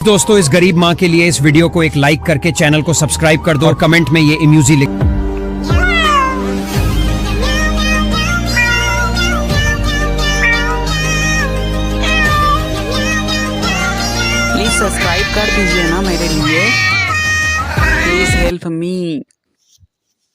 दोस्तों इस गरीब माँ के लिए इस वीडियो को एक लाइक करके चैनल को सब्सक्राइब कर दो और कमेंट में ये इमोजी लिख। प्लीज सब्सक्राइब कर दीजिए ना मेरे लिए, प्लीज हेल्प मी।